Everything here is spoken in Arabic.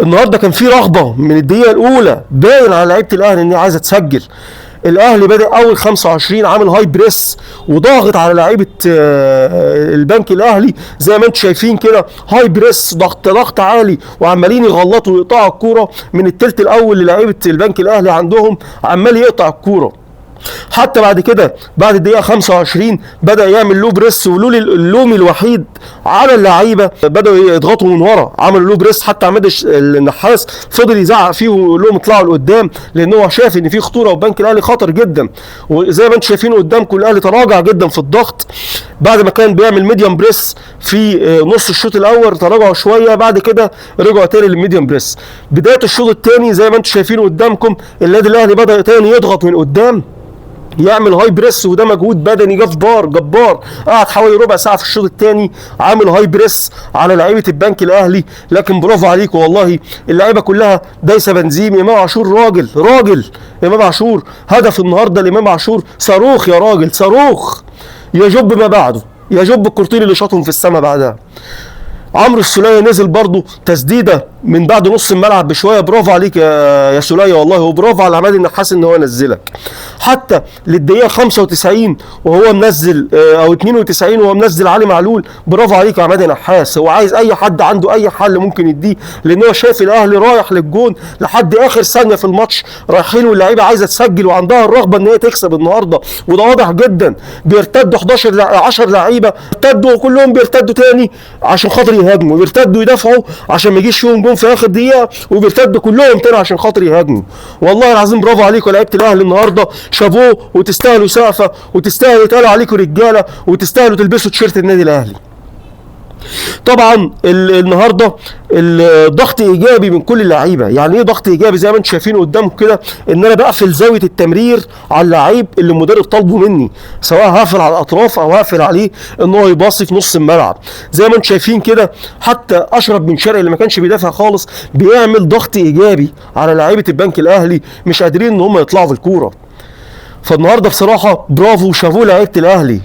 النهارده كان في رغبه من الدقيقه الاولى باين على لعيبه الاهلي ان هي عايزه تسجل. الاهلي بدا اول 25 عامل هاي بريس وضاغط على لعيبه البنك الاهلي زي ما انتم شايفين كده، هاي بريس، ضغط عالي، وعمالين يغلطوا ويقطعوا الكوره من الثلث الاول للعيبه البنك الاهلي، عندهم عمال يقطع الكوره. حتى بعد كده بعد الدقيقه 25 بدا يعمل لو بريس، ولول اللوم الوحيد على اللعيبه، بداوا يضغطوا من ورا، عملوا لو بريس. حتى عماد النحاس فضل يزعق فيه ويقول لهم اطلعوا لقدام، لان هو شاف ان في خطوره والبنك الاهلي خطر جدا. وزي ما انتم شايفين قدامكم الاهلي تراجع جدا في الضغط بعد ما كان بيعمل ميديوم بريس في نص الشوط الاول، تراجعوا شويه، بعد كده رجعوا تاني للميديوم بريس. بدايه الشوط الثاني زي ما انتم شايفين قدامكم النادي الاهلي بدا تاني يضغط من قدام، يعمل هاي بريس، وده مجهود بدني جبار. قعد حوالي ربع ساعه في الشوط الثاني عامل هاي بريس على لعيبه البنك الاهلي. لكن برافو عليكم والله، اللعيبه كلها دايسه بنزيم. امام عاشور راجل امام عاشور، هدف النهارده لامام عاشور صاروخ يا راجل، صاروخ يجب ما بعده، يجب الكورتين اللي شاطهم في السماء بعدها. عمرو السولية نزل برضه تسديده من بعد نص الملعب بشويه، برافو عليك يا سولية والله، وبرافو على عماد النحاس ان هو نزلك. حتى للدقيقه 95 وهو منزل او 92 وهو منزل علي معلول، برافو عليك يا عماد النحاس. هو عايز اي حد عنده اي حل ممكن يديه، لان هو شايف الاهلي رايح للجون لحد اخر ثانيه في الماتش، رايحين واللعيبه عايزه تسجل وعندها الرغبه ان هي تكسب النهارده، وده واضح جدا. بيرتدوا 10 لعيبه، بيرتدوا وكلهم بيرتدوا تاني عشان خاطر يهاجموا، بيرتدوا يدافعوا عشان ما يجيش فيهم جون في اخر دقيقه، وبيرتدوا كلهم تاني عشان خاطر يهاجموا. والله العظيم برافو عليكم لعيبه الاهلي النهارده، شابوه، وتستاهلوا سقفه، وتستاهلوا يتقالوا عليكم رجاله، وتستاهلوا تلبسوا تيشيرت النادي الاهلي. طبعا النهارده الضغط ايجابي من كل اللعيبه. يعني ايه ضغط ايجابي؟ زي ما انتم شايفين قدامكم كده، ان انا بقفل زاويه التمرير على اللعيب اللي المدرب طالبه مني، سواء هقفل على الاطراف او هقفل عليه ان هو يباصي في نص الملعب. زي ما انتم شايفين كده، حتى اشرف بن شرقي اللي ما كانش بيدافع خالص بيعمل ضغط ايجابي على لعيبه البنك الاهلي، مش قادرين ان هم يطلعوا في الكوره. فالنهارده بصراحه برافو وشافوه لعيبه الاهلي.